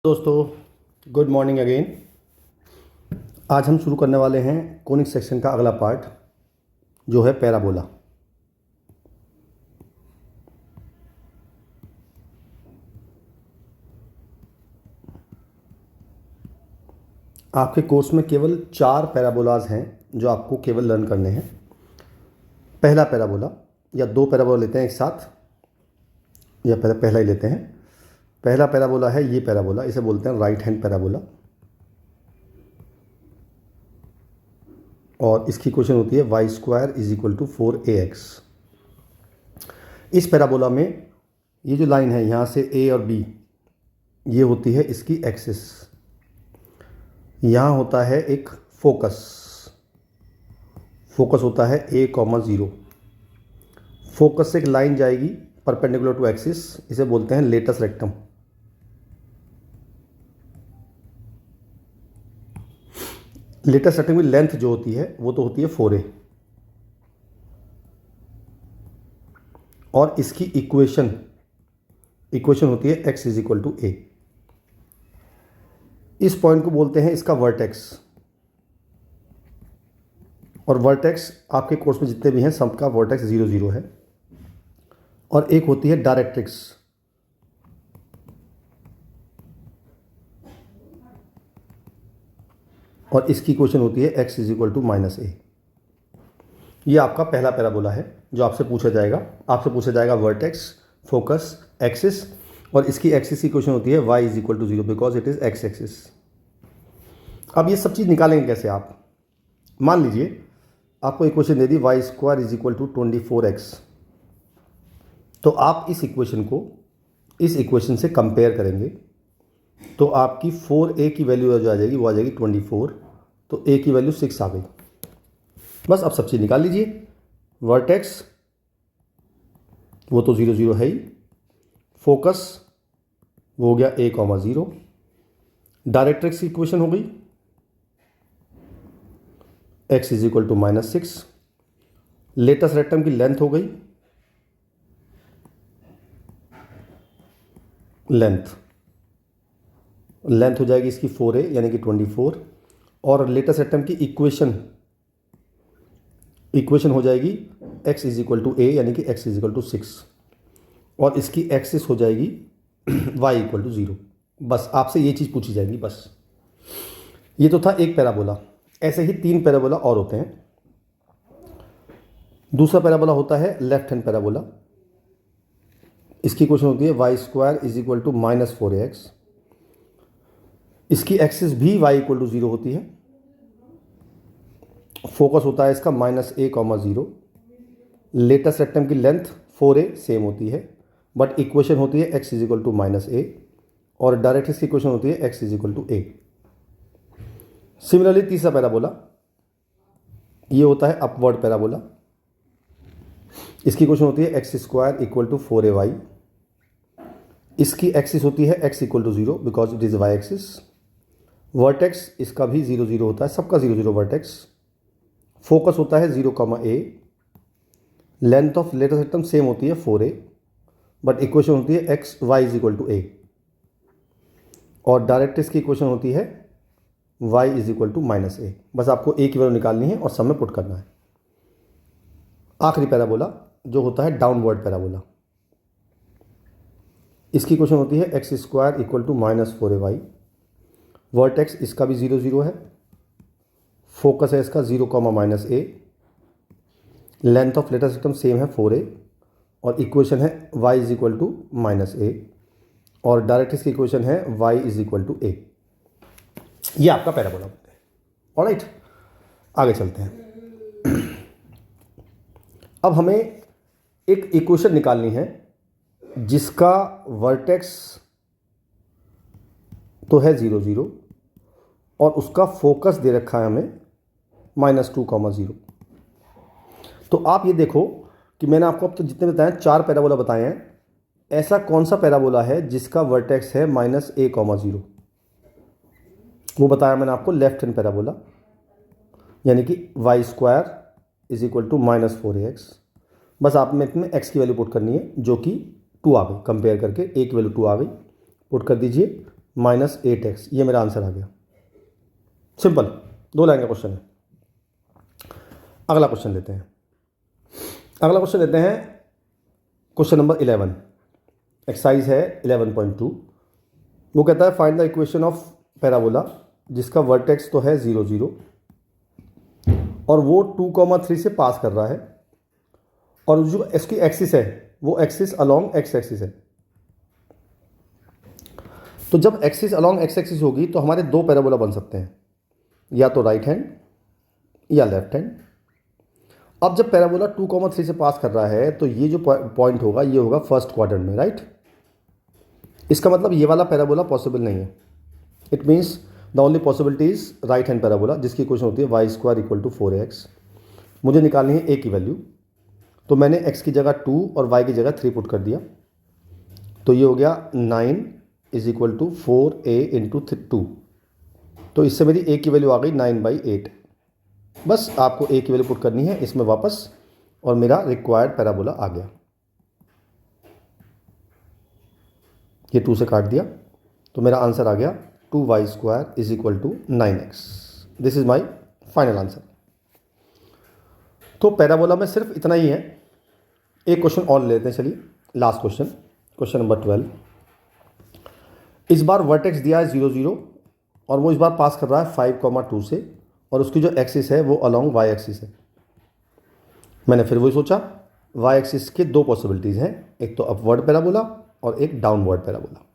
दोस्तों good morning again. आज हम शुरू करने वाले हैं कोनिक सेक्शन का अगला पार्ट जो है पैराबोला। आपके कोर्स में केवल 4 पैराबोलाज हैं जो आपको केवल लर्न करने हैं। पहला पैराबोला या 2 पैराबोला लेते हैं एक साथ, या पहला ही लेते हैं। पहला पैराबोला है ये पैराबोला, इसे बोलते हैं राइट हैंड पैराबोला, और इसकी इक्वेशन होती है y² = 4ax। इस पैराबोला में ये जो लाइन है यहाँ से a और b, ये होती है इसकी एक्सिस। यहाँ होता है एक फोकस होता है a, 0। फोकस से एक लाइन जाएगी परपेंडिकुलर टू एक्सिस, इसे बोलते हैं लेटस रेक्टम। लेटस रेक्टम की लेंथ जो होती है वो तो होती है 4a, और इसकी इक्वेशन होती है x = a। इस पॉइंट को बोलते हैं इसका वर्टेक्स, और वर्टेक्स आपके कोर्स में जितने भी हैं सबका वर्टेक्स 0, 0 है। और एक होती है डायरेक्ट्रिक्स, और इसकी इक्वेशन होती है x = -a। ये आपका पहला पैराबोला है जो आपसे पूछा जाएगा वर्टेक्स, फोकस, एक्सिस, और इसकी एक्सिस की इक्वेशन होती है y = 0 because it is x axis. अब ये सब चीज़ निकालेंगे कैसे आप? मान लीजिए आपको इक्वेशन दे दी y² = 24x, तो आप इस इक्वेशन को इस इक्वेशन से कंपेयर करेंगे तो आपकी 4a की वैल्यू जो आ जाएगी वो आ जाएगी 24, तो a की वैल्यू 6 आ गई। बस अब सब चीज़ निकाल लीजिए। वर्टेक्स वो तो 0, 0 है ही, फोकस वो हो गया a, 0। डायरेक्ट्रिक्स की इक्वेशन हो गई x = -6। लेटस रेक्टम की लेंथ हो गई लेंथ हो जाएगी इसकी 4a यानी कि 24, और लेटस रेक्टम की इक्वेशन हो जाएगी x = a यानी कि x = 6, और इसकी एक्सिस हो जाएगी y = 0। बस आपसे ये चीज़ पूछी जाएगी। बस ये तो था एक पैराबोला। ऐसे ही 3 पैराबोला और होते हैं। दूसरा पैराबोला होता है लेफ्ट हैंड पैराबोला। इसकी इक्वेशन होती है y² = -4ax। इसकी एक्सिस भी y = 0 होती है। फोकस होता है इसका -a, 0। लेटस रेक्टम की लेंथ 4a सेम होती है, बट इक्वेशन होती है x = -a, और डायरेक्ट्रिक्स की इक्वेशन होती है x = a। सिमिलरली तीसरा पैराबोला ये होता है अपवर्ड पैराबोला। इसकी इक्वेशन होती है x² = 4ay। इसकी एक्सिस होती है x = 0 because it is y axis. Vertex इसका भी 0, 0 होता है, सबका 0, 0 वर्टेक्स। फोकस होता है 0, a। Length of latus rectum same होती है 4a, बट इक्वेशन होती है y = a, और डायरेक्ट्रिक्स की इक्वेशन होती है y = -a। बस आपको a की वैल्यू निकालनी है और सब में पुट करना है। आखिरी पैराबोला जो होता है डाउनवर्ड पैराबोला। इसकी इक्वेशन होती है x² = -4ay। वर्टेक्स इसका भी 0, 0 है। फोकस है इसका 0, -a। Length of latus rectum same है 4a, और इक्वेशन है y = -a, और डायरेक्ट्रिक्स की इक्वेशन है y = a। ये आपका पैराबोला बनता है। ऑलराइट, आगे चलते हैं। अब हमें एक इक्वेशन निकालनी है जिसका वर्टेक्स तो है 0, 0, और उसका फोकस दे रखा है हमें -2, 0। तो आप ये देखो कि मैंने आपको अब तो जितने बताए 4 पैराबोला बताए हैं, ऐसा कौन सा पैराबोला है जिसका वर्टेक्स है -a, 0? वो बताया मैंने आपको लेफ्ट हैंड पैराबोला, यानी कि y² = -4ax। बस आप में इसमें x की वैल्यू पुट करनी है जो कि 2 आ गई। कंपेयर करके a की वैल्यू 2 आ गई, पुट कर दीजिए माइनस 8x, ये मेरा आंसर आ गया। सिंपल, 2 लाइन का क्वेश्चन है। अगला क्वेश्चन लेते हैं। क्वेश्चन नंबर 11, एक्सरसाइज है 11.2। वो कहता है find the equation of parabola जिसका वर्टेक्स तो है 0 0 और वो 2,3 से पास कर रहा है, और जो इसकी एक्सिस है वो एक्सिस अलोंग एक्स एक्सिस है। तो जब एक्सिस अलोंग एक्स एक्सिस होगी तो हमारे 2 पैराबोला बन सकते हैं, या तो राइट हैंड या लेफ्ट हैंड। अब जब पैराबोला 2,3 से पास कर रहा है तो ये जो पॉइंट होगा ये होगा फर्स्ट क्वाड्रेंट में, राइट। इसका मतलब ये वाला पैराबोला पॉसिबल नहीं है। It means the only possibility is right hand parabola, जिसकी इक्वेशन होती है y² = 4x। मुझे निकालनी है a की वैल्यू, तो मैंने x की जगह 2 और y की जगह 3 पुट कर दिया, तो ये हो गया 9 = 4a × 2। तो इससे मेरी a की वैल्यू आ गई 9/8। बस आपको a की वैल्यू पुट करनी है इसमें वापस, और मेरा रिक्वायर्ड पैराबोला आ गया। ये 2 से काट दिया, तो मेरा आंसर आ गया 2y² = 9x। This is my final answer. तो पैराबोला में सिर्फ इतना ही है। एक क्वेश्चन और लेते हैं, चलिए लास्ट क्वेश्चन, क्वेश्चन नंबर 12। इस बार वर्टेक्स दिया है 0 0 और वो इस बार पास कर रहा है 5,2 से, और उसकी जो एक्सिस है वो अलोंग y एक्सिस है। मैंने फिर वही सोचा, y एक्सिस के 2 पॉसिबिलिटीज़ हैं, एक तो अपवर्ड पैराबोला और एक डाउनवर्ड पैराबोला।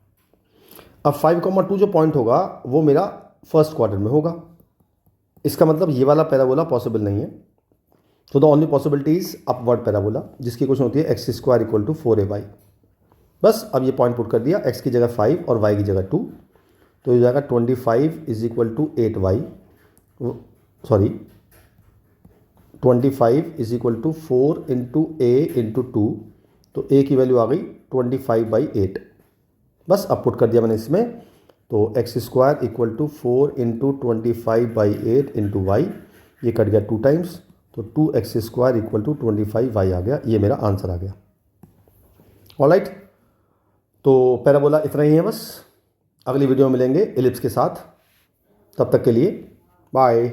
अब 5,2 जो पॉइंट होगा वो मेरा फर्स्ट क्वाड्रेंट में होगा, इसका मतलब ये वाला पैराबोला पॉसिबल नहीं है। तो the only possibility is upward parabola, जिसकी क्वेश्चन होती है x² = 4ay। बस अब ये पॉइंट पुट कर दिया, x की जगह 5 और y की जगह 2, तो ये जाएगा 25 = 8y, सॉरी 25 = 4 × a × 2, तो a की वैल्यू आ गई 25/8। बस अब पुट कर दिया मैंने इसमें, तो x² = 4 × 25/8 × y, ये कट गया 2 टाइम्स, तो 2x² = 25y आ गया। ये मेरा आंसर आ गया। ऑलराइट, तो पैराबोला इतना ही है बस। अगली वीडियो में मिलेंगे एलिप्स के साथ, तब तक के लिए बाय।